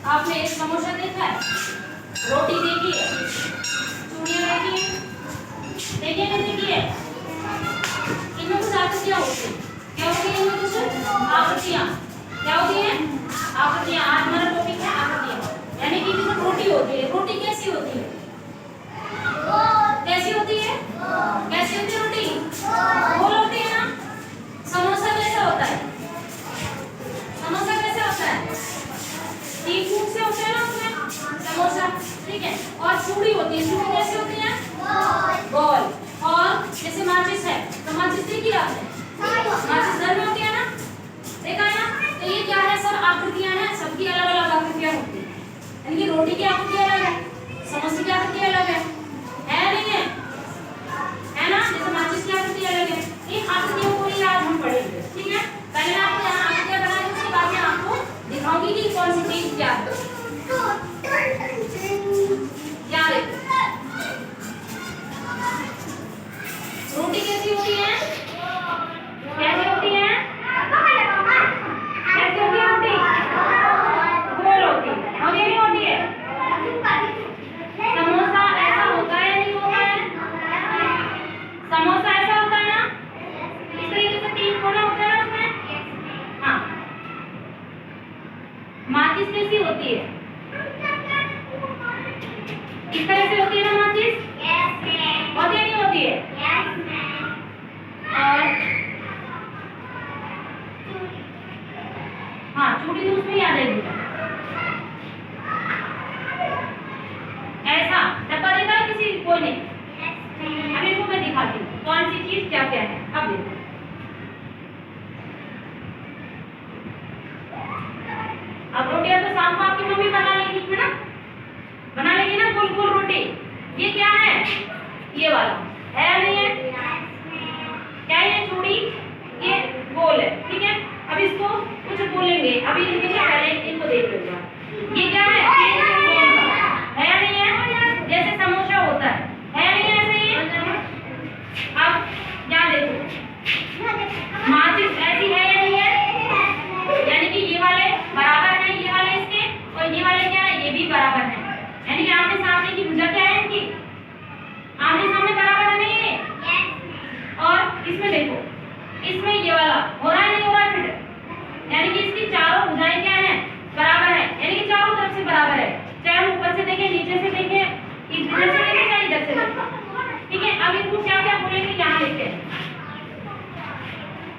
आपने एक समोसा देखा है, रोटी देखी है, चूड़ियाँ देखी है, देखी है नहीं देखी है? इनमें कुछ आकृतियाँ होती हैं। क्या होती है इनमें कुछ आकृतियाँ? क्या होती हैं? आकृतियाँ। आज हमारा टॉपिक है आकृतियाँ। यानी कि जैसे रोटी होती है, रोटी कैसी होती है? कैसी होती है? कैसी होती है रोटी? गोल होती है ना? समोसा कैसा होता है? समोसा कैसे होता है? 3 फुट से होते हैं ना उसमें समोसा, ठीक है। और चूड़ी होती है, चूड़ी कैसी होती है? गोल। और जैसे माचिस है, तो माचिस देखी आपने? माचिस घर में होती है ना, देखा है ना? तो ये क्या है, सब आकृतियां हैं, सबकी अलग अलग आकृतियां होती है। यानी कि रोटी की आकृति अलग है, समोसे की आकृति अलग है नहीं है? है ना? जैसे माचिस की आकृति अलग है। इन आकृतियों को ही आज हम पढ़ेंगे, ठीक है। पहले मैं आपको यहाँ आकृतियां बनाई, उसके बाद में आपको दिखाऊंगी कि कौन सी चीज क्या है। क्या देखो, रोटी कैसी होती है? कैसी होती है? कैसी होती है रोटी? गोल होती है, होती नहीं होती है? समोसा ऐसा होता है नहीं होता है? समोसा ऐसा होता है ना, इस तरीके से 3 कोना होता है ना उसमें। हाँ, माचिस कैसी होती है? इस तरह से होती है ना माचिस? होती है नहीं होती है? और हाँ, चूड़ी तो उसमें ही आ जाएगी। ऐसा डब्बा देखा है किसी? कोई नहीं। अभी इसको मैं दिखाती हूँ कौन सी चीज क्या क्या है। अब देखो, अब रोटियां तो शाम को आपकी मम्मी बना लेगी, है ना? बना लेगी ना गोल गोल रोटी। ये क्या है? ये वाला है नहीं है? क्या ये चूड़ी? ये गोल है, ठीक है। अब इसको कुछ बोलेंगे, अभी इनके लिए पहले इनको देख लो। ये क्या है? है नहीं है? जैसे समोसा होता है नहीं ऐसे ही? अब यहाँ देखो, माचिस ऐसी है या नहीं है? यानी कि ये वाले बराबर हैं, ये वाले इसके, और ये वाले क्या है? ये भी बराबर हैं। यानी कि आमने सामने की भुजा क्या है इनकी? आमने सामने बराबर है नहीं है? और इसमें देखो, इसमें ये वाला हो रहा है नहीं हो रहा है फिर? यानी कि इसकी चारों भुजाएं क्या है? बराबर है। यानी कि चारों तरफ से बराबर है, चाहे हम ऊपर से देखें, नीचे से देखें, इधर से देखें, चाहे इधर से देखें, ठीक है। अब इनको क्या क्या बोलेंगे यहाँ लिखते हैं।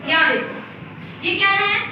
यहाँ देखो, ये क्या है?